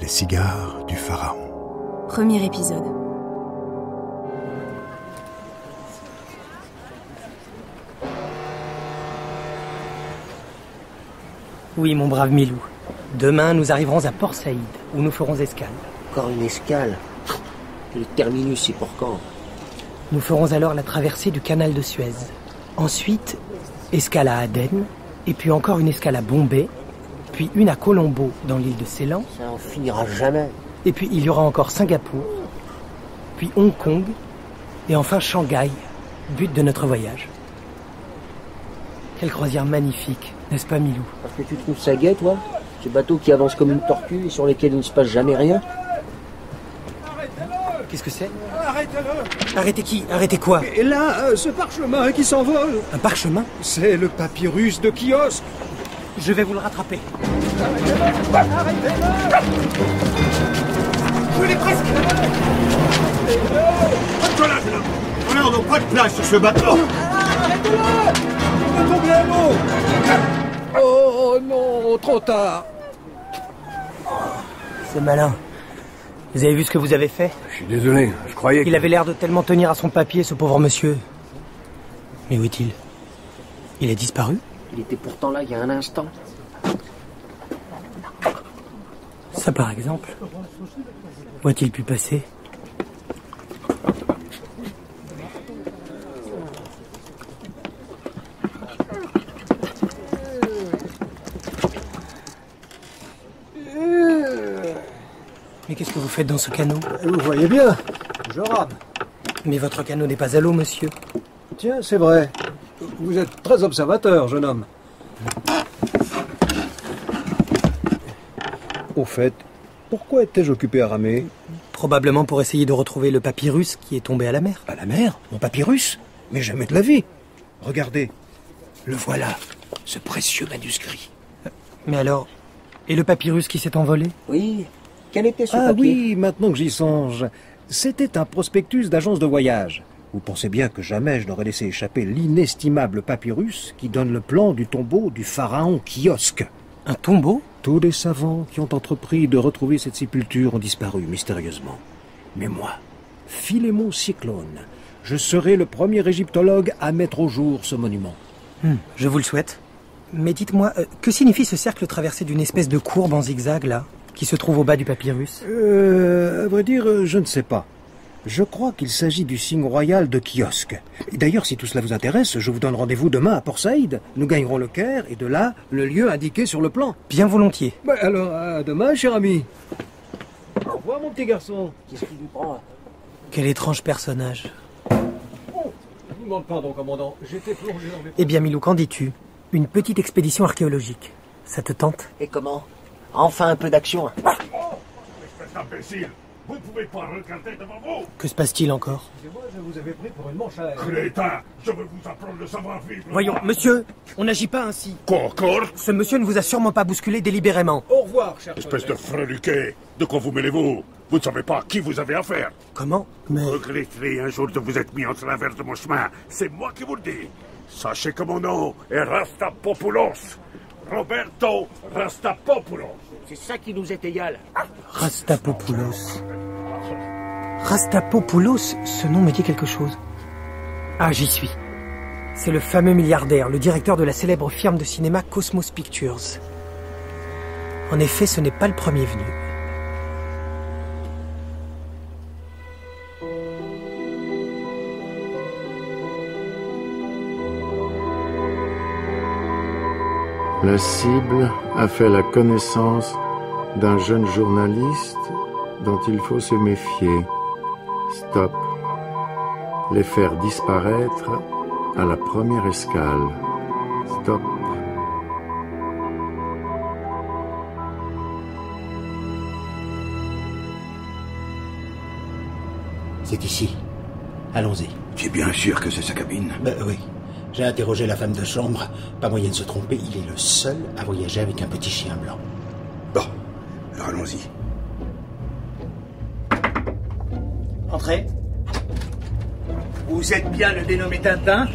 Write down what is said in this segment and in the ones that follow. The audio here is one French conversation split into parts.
Les cigares du pharaon. Premier épisode. Oui, mon brave Milou. Demain, nous arriverons à Port Saïd, où nous ferons escale. Encore une escale? Le terminus, c'est pour quand? Nous ferons alors la traversée du canal de Suez. Ensuite, escale à Aden, et puis encore une escale à Bombay, puis une à Colombo, dans l'île de Ceylan. Ça en finira jamais. Et puis il y aura encore Singapour, puis Hong Kong, et enfin Shanghai, but de notre voyage. Quelle croisière magnifique, n'est-ce pas Milou? Parce que tu trouves ça gai, toi? Ces bateaux qui avancent comme une tortue et sur lesquels il ne se passe jamais rien? Qu'est-ce que c'est? Arrêtez-le! Arrêtez qui? Arrêtez quoi? Et là, ce parchemin qui s'envole! Un parchemin? C'est le papyrus de Kiosque! Je vais vous le rattraper. Arrêtez-le! Arrêtez-le! Je l'ai presque! Arrêtez-le! On n'a pas de place sur ce bateau! Arrêtez-le! On va tomber à l'eau! Oh non, trop tard! C'est malin. Vous avez vu ce que vous avez fait? Je suis désolé, je croyais Il avait l'air de tellement tenir à son papier, ce pauvre monsieur. Mais où est-il? Il a disparu? Il était pourtant là il y a un instant. Ça par exemple. Où a-t-il pu passer? Mais qu'est-ce que vous faites dans ce canot? Vous voyez bien, je rame. Mais votre canot n'est pas à l'eau, monsieur. Tiens, c'est vrai. Vous êtes très observateur, jeune homme. Au fait, pourquoi étais-je occupé à ramer? Probablement pour essayer de retrouver le papyrus qui est tombé à la mer. À la mer? Mon papyrus? Mais jamais de la vie. Regardez, le voilà, ce précieux manuscrit. Mais alors, et le papyrus qui s'est envolé? Oui. Quel était ce Ah papier? oui, maintenant que j'y songe. C'était un prospectus d'agence de voyage. Vous pensez bien que jamais je n'aurais laissé échapper l'inestimable papyrus qui donne le plan du tombeau du pharaon Kiosque. Un tombeau? Tous les savants qui ont entrepris de retrouver cette sépulture ont disparu mystérieusement. Mais moi, Philémon Cyclone, je serai le premier égyptologue à mettre au jour ce monument. Je vous le souhaite. Mais dites-moi, que signifie ce cercle traversé d'une espèce de courbe en zigzag, là, qui se trouve au bas du papyrus? À vrai dire, je ne sais pas. Je crois qu'il s'agit du signe royal de Kiosque. D'ailleurs, si tout cela vous intéresse, je vous donne rendez-vous demain à Port Saïd. Nous gagnerons le Caire et de là, le lieu indiqué sur le plan. Bien volontier. Alors, à demain, cher ami. Au revoir, mon petit garçon. Qu'est-ce qui lui prend? Quel étrange personnage. Oh, je vous demande pardon, commandant. J'étais plongé dans les... Eh bien, Milou, qu'en dis-tu? Une petite expédition archéologique. Ça te tente? Et comment? Enfin un peu d'action. Espèce d'imbécile! Vous ne pouvez pas regarder devant vous! Que se passe-t-il encore? Excusez-moi, je vous avais pris pour une manche à air. Crétin! Je veux vous apprendre le savoir-vivre! Voyons, monsieur, on n'agit pas ainsi. Quoi encore? Ce monsieur ne vous a sûrement pas bousculé délibérément. Au revoir, cher Espèce de collègue. freluquet! De quoi vous mêlez-vous? Vous ne savez pas à qui vous avez affaire! Comment? Mais... Regretterez un jour de vous être mis en travers de mon chemin. C'est moi qui vous le dis. Sachez que mon nom est Rastapopoulos. Roberto Rastapopoulos. C'est ça qui nous est égal. Rastapopoulos. Rastapopoulos, ce nom me dit quelque chose. Ah, j'y suis. C'est le fameux milliardaire, le directeur de la célèbre firme de cinéma Cosmos Pictures. En effet, ce n'est pas le premier venu. La cible a fait la connaissance d'un jeune journaliste dont il faut se méfier. Stop. Les faire disparaître à la première escale. Stop. C'est ici. Allons-y. Tu es bien sûr que c'est sa cabine? Ben oui. J'ai interrogé la femme de chambre. Pas moyen de se tromper, il est le seul à voyager avec un petit chien blanc. Bon, alors allons-y. Entrez. Vous êtes bien le dénommé Tintin?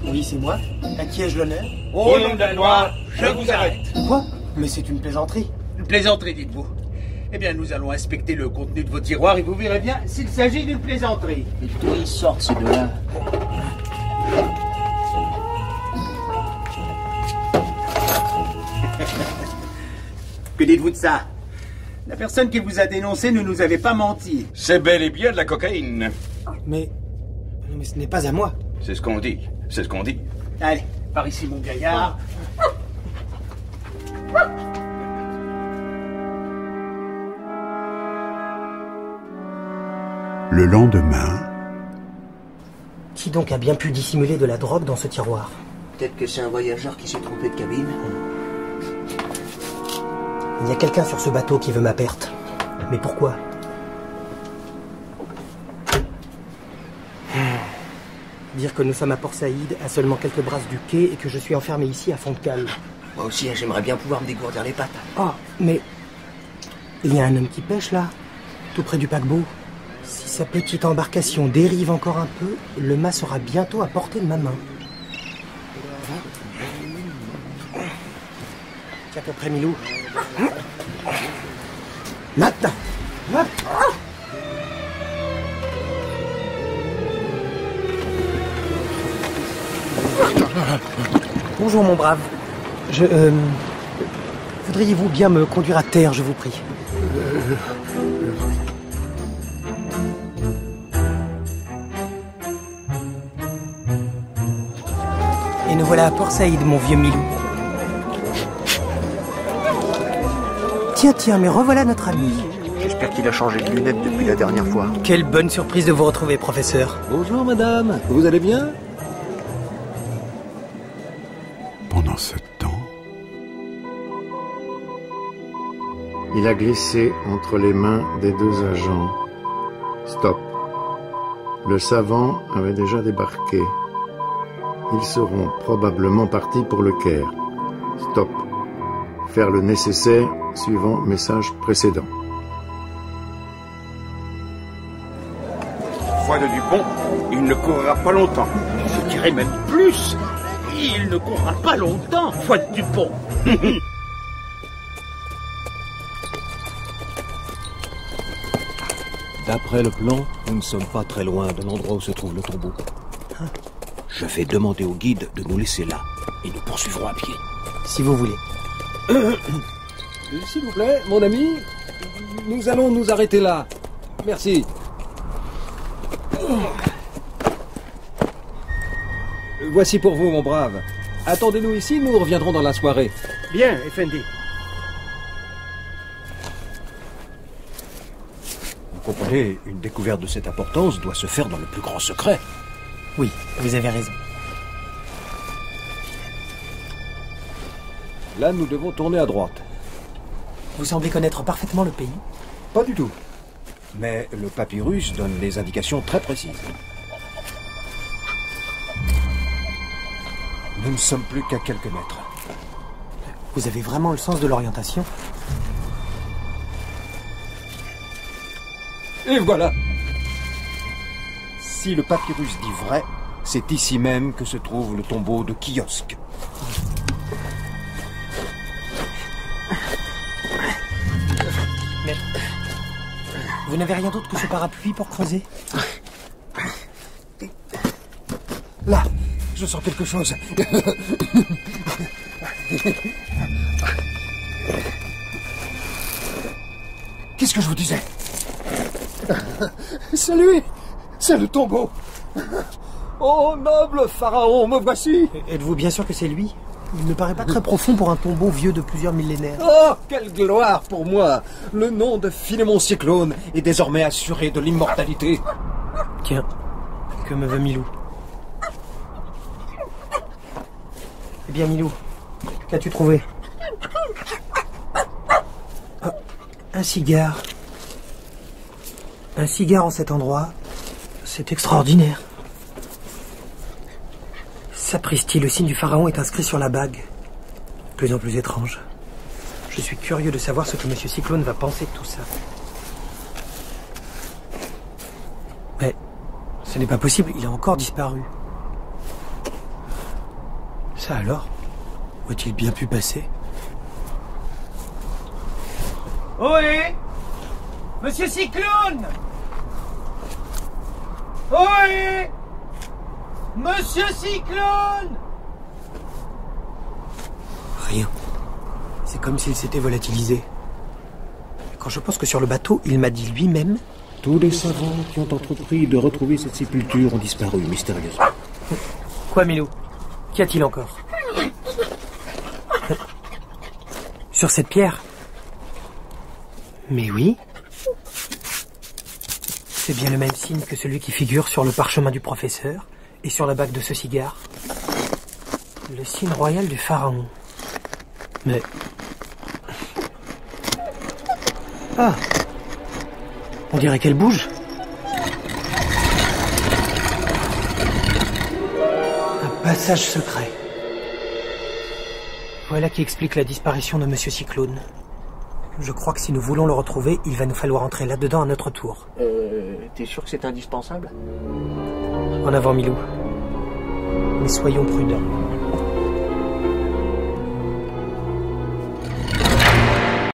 Oui, c'est moi. À qui ai-je l'honneur? Au nom de la loi, je vous arrête. Quoi? Mais c'est une plaisanterie. Une plaisanterie, dites-vous. Eh bien, nous allons inspecter le contenu de vos tiroirs et vous verrez bien s'il s'agit d'une plaisanterie. Et d'où ils sortent ces deux-là? Que dites-vous de ça? La personne qui vous a dénoncé ne nous avait pas menti. C'est bel et bien de la cocaïne. Mais ce n'est pas à moi. C'est ce qu'on dit. C'est ce qu'on dit. Allez, par ici, mon gaillard. Le lendemain, Qui donc a bien pu dissimuler de la drogue dans ce tiroir? Peut-être que c'est un voyageur qui s'est trompé de cabine. Il y a quelqu'un sur ce bateau qui veut ma perte. Mais pourquoi? Dire que nous sommes à Port Saïd, à seulement quelques brasses du quai, et que je suis enfermé ici à fond de cale. Moi aussi, j'aimerais bien pouvoir me dégourdir les pattes. Oh, mais... il y a un homme qui pêche là, tout près du paquebot. Si sa petite embarcation dérive encore un peu, le mât sera bientôt à portée de ma main. Tiens, peu près, Milou. Maintenant. Bonjour, mon brave. Voudriez-vous bien me conduire à terre, je vous prie? Et nous voilà à Port Saïd, mon vieux Milou. Tiens, mais revoilà notre ami. J'espère qu'il a changé de lunettes depuis la dernière fois. Quelle bonne surprise de vous retrouver, professeur. Bonjour, madame. Vous allez bien? pendant ce temps, il a glissé entre les mains des deux agents. Stop. Le savant avait déjà débarqué. Ils seront probablement partis pour le Caire. Stop. Faire le nécessaire suivant message précédent. Foi de Dupont, il ne courra pas longtemps. Je dirais même plus. Il ne courra pas longtemps, Foi de Dupont. D'après le plan, nous ne sommes pas très loin de l'endroit où se trouve le tombeau. Je vais demander au guide de nous laisser là, et nous poursuivrons à pied. Si vous voulez. S'il vous plaît, mon ami, nous allons nous arrêter là. Merci. Voici pour vous, mon brave. Attendez-nous ici, nous reviendrons dans la soirée. Bien, Effendi. Vous comprenez, une découverte de cette importance doit se faire dans le plus grand secret. Oui, vous avez raison. Là, nous devons tourner à droite. Vous semblez connaître parfaitement le pays. Pas du tout. Mais le papyrus donne des indications très précises. Nous ne sommes plus qu'à quelques mètres. Vous avez vraiment le sens de l'orientation? Et voilà. Si le papyrus dit vrai, c'est ici même que se trouve le tombeau de Kiosque. Mais... vous n'avez rien d'autre que ce parapluie pour creuser? Là, je sens quelque chose. Qu'est-ce que je vous disais? C'est lui! C'est le tombeau! Oh, noble pharaon, me voici! Êtes-vous bien sûr que c'est lui? Il ne paraît pas très profond pour un tombeau vieux de plusieurs millénaires. Oh, quelle gloire pour moi! Le nom de Philémon Cyclone est désormais assuré de l'immortalité. Tiens, que me veut Milou? Eh bien, Milou, qu'as-tu trouvé? Ah, un cigare. Un cigare en cet endroit, c'est extraordinaire. Sapristi, le signe du pharaon est inscrit sur la bague. De plus en plus étrange. Je suis curieux de savoir ce que M. Cyclone va penser de tout ça. Mais ce n'est pas possible, il a encore disparu. Ça alors? Où a-t-il bien pu passer? Ohé! Monsieur Cyclone! Ohé! Monsieur Cyclone! Rien. C'est comme s'il s'était volatilisé. Quand je pense que sur le bateau, il m'a dit lui-même... Tous les savants qui ont entrepris de retrouver cette sépulture ont disparu mystérieusement. Quoi, Milou? Qu'y a-t-il encore? Sur cette pierre? Mais oui. C'est bien le même signe que celui qui figure sur le parchemin du professeur et sur la bague de ce cigare. Le signe royal du pharaon. Mais... Ah! On dirait qu'elle bouge. Un passage secret. Voilà qui explique la disparition de Monsieur Cyclone. Je crois que si nous voulons le retrouver, il va nous falloir entrer là-dedans à notre tour. T'es sûr que c'est indispensable? En avant, Milou. Mais soyons prudents.